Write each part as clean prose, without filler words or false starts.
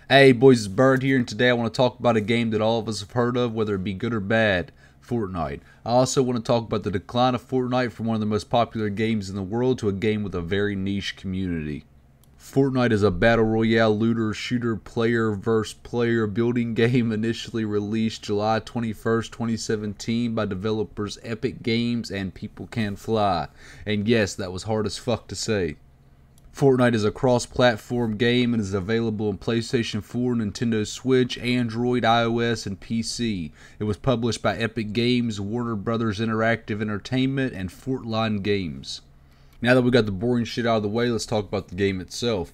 Hey boys, it's Bird here, and today I want to talk about a game that all of us have heard of, whether it be good or bad, Fortnite. I also want to talk about the decline of Fortnite from one of the most popular games in the world to a game with a very niche community. Fortnite is a battle royale looter shooter player versus player building game initially released July 21st, 2017 by developers Epic Games and People Can Fly. And yes, that was hard as fuck to say. Fortnite is a cross-platform game and is available on PlayStation 4, Nintendo Switch, Android, iOS, and PC. It was published by Epic Games, Warner Brothers Interactive Entertainment, and Fortline Games. Now that we got the boring shit out of the way, let's talk about the game itself.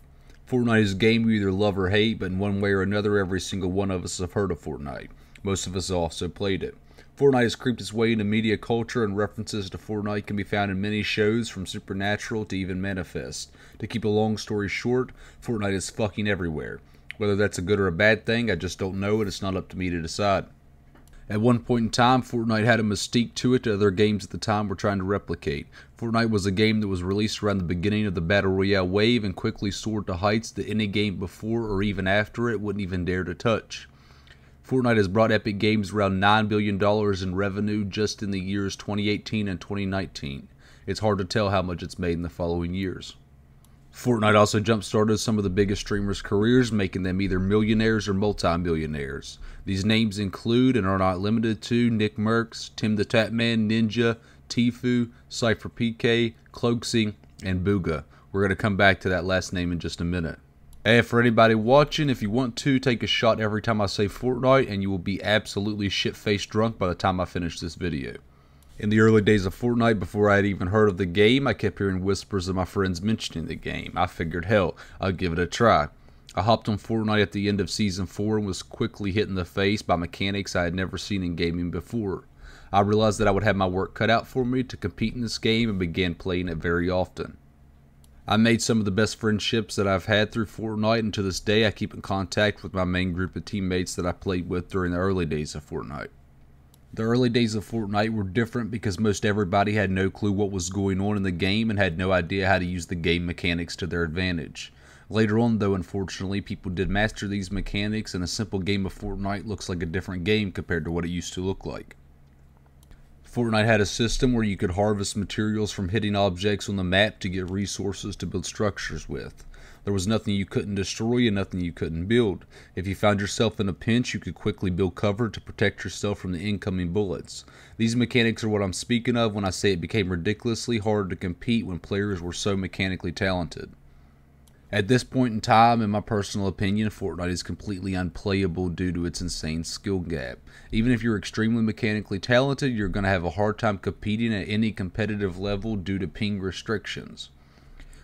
Fortnite is a game you either love or hate, but in one way or another, every single one of us have heard of Fortnite. Most of us have also played it. Fortnite has creeped its way into media culture, and references to Fortnite can be found in many shows, from Supernatural to even Manifest. To keep a long story short, Fortnite is fucking everywhere. Whether that's a good or a bad thing, I just don't know, and it's not up to me to decide. At one point in time, Fortnite had a mystique to it that other games at the time were trying to replicate. Fortnite was a game that was released around the beginning of the Battle Royale wave and quickly soared to heights that any game before or even after it wouldn't even dare to touch. Fortnite has brought Epic Games around $9 billion in revenue just in the years 2018 and 2019. It's hard to tell how much it's made in the following years. Fortnite also jump-started some of the biggest streamers' careers, making them either millionaires or multi-millionaires. These names include, and are not limited to, Nick Merckx, Tim the Tatman, Ninja, Tfue, Cypher PK, Cloaksy, and Booga. We're going to come back to that last name in just a minute. Hey, for anybody watching, if you want to, take a shot every time I say Fortnite, and you will be absolutely shit-faced drunk by the time I finish this video. In the early days of Fortnite, before I had even heard of the game, I kept hearing whispers of my friends mentioning the game. I figured, hell, I'll give it a try. I hopped on Fortnite at the end of Season 4 and was quickly hit in the face by mechanics I had never seen in gaming before. I realized that I would have my work cut out for me to compete in this game and began playing it very often. I made some of the best friendships that I've had through Fortnite, and to this day I keep in contact with my main group of teammates that I played with during the early days of Fortnite. The early days of Fortnite were different because most everybody had no clue what was going on in the game and had no idea how to use the game mechanics to their advantage. Later on though, unfortunately, people did master these mechanics, and a simple game of Fortnite looks like a different game compared to what it used to look like. Fortnite had a system where you could harvest materials from hidden objects on the map to get resources to build structures with. There was nothing you couldn't destroy and nothing you couldn't build. If you found yourself in a pinch, you could quickly build cover to protect yourself from the incoming bullets. These mechanics are what I'm speaking of when I say it became ridiculously hard to compete when players were so mechanically talented. At this point in time, in my personal opinion, Fortnite is completely unplayable due to its insane skill gap. Even if you're extremely mechanically talented, you're going to have a hard time competing at any competitive level due to ping restrictions.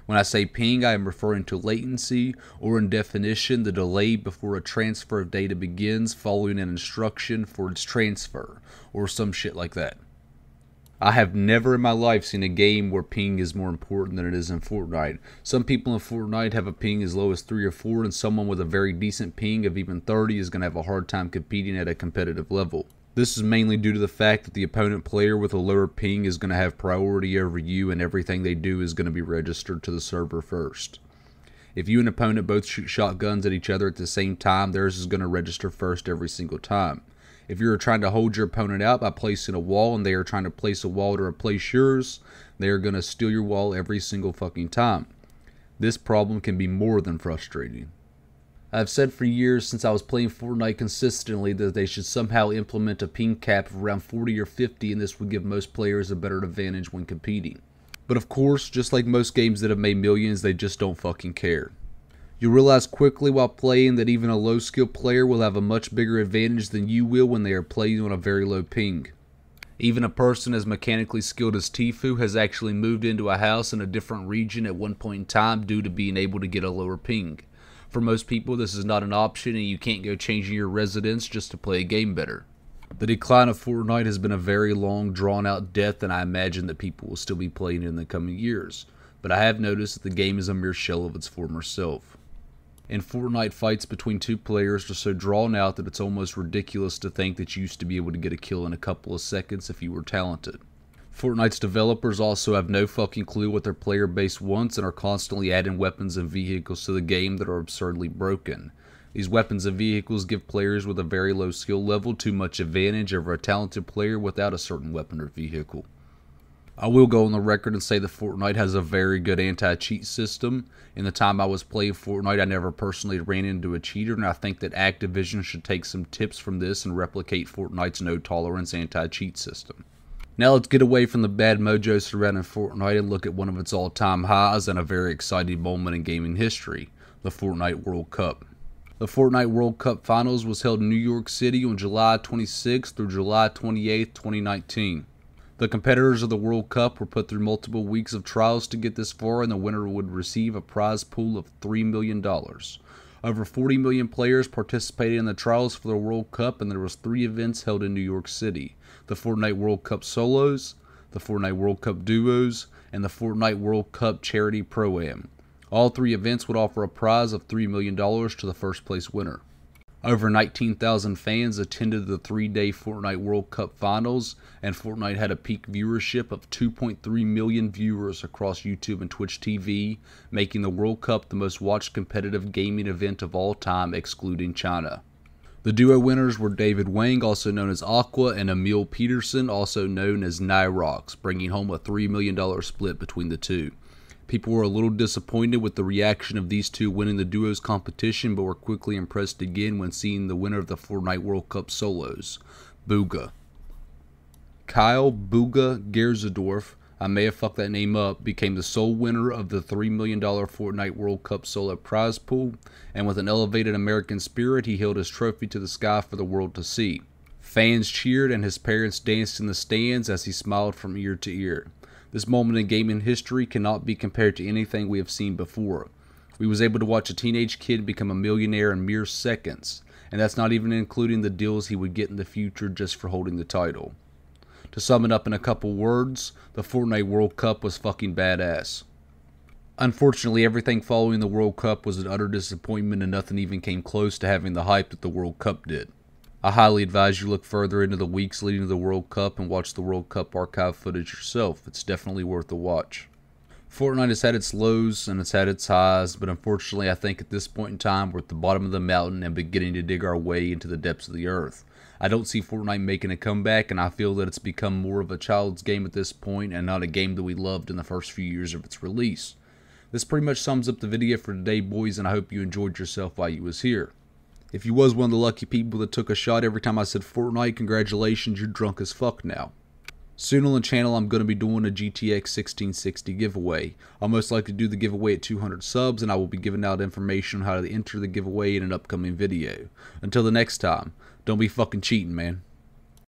When I say ping, I am referring to latency, or in definition, the delay before a transfer of data begins following an instruction for its transfer, or some shit like that. I have never in my life seen a game where ping is more important than it is in Fortnite. Some people in Fortnite have a ping as low as 3 or 4, and someone with a very decent ping of even 30 is going to have a hard time competing at a competitive level. This is mainly due to the fact that the opponent player with a lower ping is going to have priority over you, and everything they do is going to be registered to the server first. If you and an opponent both shoot shotguns at each other at the same time, theirs is going to register first every single time. If you're trying to hold your opponent out by placing a wall and they are trying to place a wall to replace yours, they are going to steal your wall every single fucking time. This problem can be more than frustrating. I've said for years since I was playing Fortnite consistently that they should somehow implement a ping cap of around 40 or 50, and this would give most players a better advantage when competing. But of course, just like most games that have made millions, they just don't fucking care. You'll realize quickly while playing that even a low skill player will have a much bigger advantage than you will when they are playing on a very low ping. Even a person as mechanically skilled as Tfue has actually moved into a house in a different region at one point in time due to being able to get a lower ping. For most people, this is not an option, and you can't go changing your residence just to play a game better. The decline of Fortnite has been a very long, drawn-out death, and I imagine that people will still be playing it in the coming years. But I have noticed that the game is a mere shell of its former self. In Fortnite, fights between two players are so drawn out that it's almost ridiculous to think that you used to be able to get a kill in a couple of seconds if you were talented. Fortnite's developers also have no fucking clue what their player base wants and are constantly adding weapons and vehicles to the game that are absurdly broken. These weapons and vehicles give players with a very low skill level too much advantage over a talented player without a certain weapon or vehicle. I will go on the record and say that Fortnite has a very good anti-cheat system. In the time I was playing Fortnite, I never personally ran into a cheater, and I think that Activision should take some tips from this and replicate Fortnite's no-tolerance anti-cheat system. Now let's get away from the bad mojo surrounding Fortnite and look at one of its all-time highs and a very exciting moment in gaming history, the Fortnite World Cup. The Fortnite World Cup Finals was held in New York City on July 26 through July 28, 2019. The competitors of the World Cup were put through multiple weeks of trials to get this far, and the winner would receive a prize pool of $3 million. Over 40 million players participated in the trials for the World Cup, and there was 3 events held in New York City: the Fortnite World Cup Solos, the Fortnite World Cup Duos, and the Fortnite World Cup Charity Pro-Am. All 3 events would offer a prize of $3 million to the first place winner. Over 19,000 fans attended the 3-day Fortnite World Cup Finals, and Fortnite had a peak viewership of 2.3 million viewers across YouTube and Twitch TV, making the World Cup the most watched competitive gaming event of all time, excluding China. The duo winners were David Wang, also known as Aqua, and Emil Peterson, also known as Nyrox, bringing home a $3 million split between the two. People were a little disappointed with the reaction of these two winning the duos competition, but were quickly impressed again when seeing the winner of the Fortnite World Cup Solos, Booga. Kyle Booga Gerzadorf, I may have fucked that name up, became the sole winner of the $3 million Fortnite World Cup Solo prize pool, and with an elevated American spirit, he held his trophy to the sky for the world to see. Fans cheered and his parents danced in the stands as he smiled from ear to ear. This moment in gaming history cannot be compared to anything we have seen before. We was able to watch a teenage kid become a millionaire in mere seconds, and that's not even including the deals he would get in the future just for holding the title. To sum it up in a couple words, the Fortnite World Cup was fucking badass. Unfortunately, everything following the World Cup was an utter disappointment, and nothing even came close to having the hype that the World Cup did. I highly advise you look further into the weeks leading to the World Cup and watch the World Cup archive footage yourself. It's definitely worth a watch. Fortnite has had its lows and it's had its highs, but unfortunately I think at this point in time we're at the bottom of the mountain and beginning to dig our way into the depths of the earth. I don't see Fortnite making a comeback, and I feel that it's become more of a child's game at this point and not a game that we loved in the first few years of its release. This pretty much sums up the video for today, boys, and I hope you enjoyed yourself while you was here. If you was one of the lucky people that took a shot every time I said Fortnite, congratulations, you're drunk as fuck now. Soon on the channel, I'm going to be doing a GTX 1660 giveaway. I'll most likely do the giveaway at 200 subs, and I will be giving out information on how to enter the giveaway in an upcoming video. Until the next time, don't be fucking cheating, man.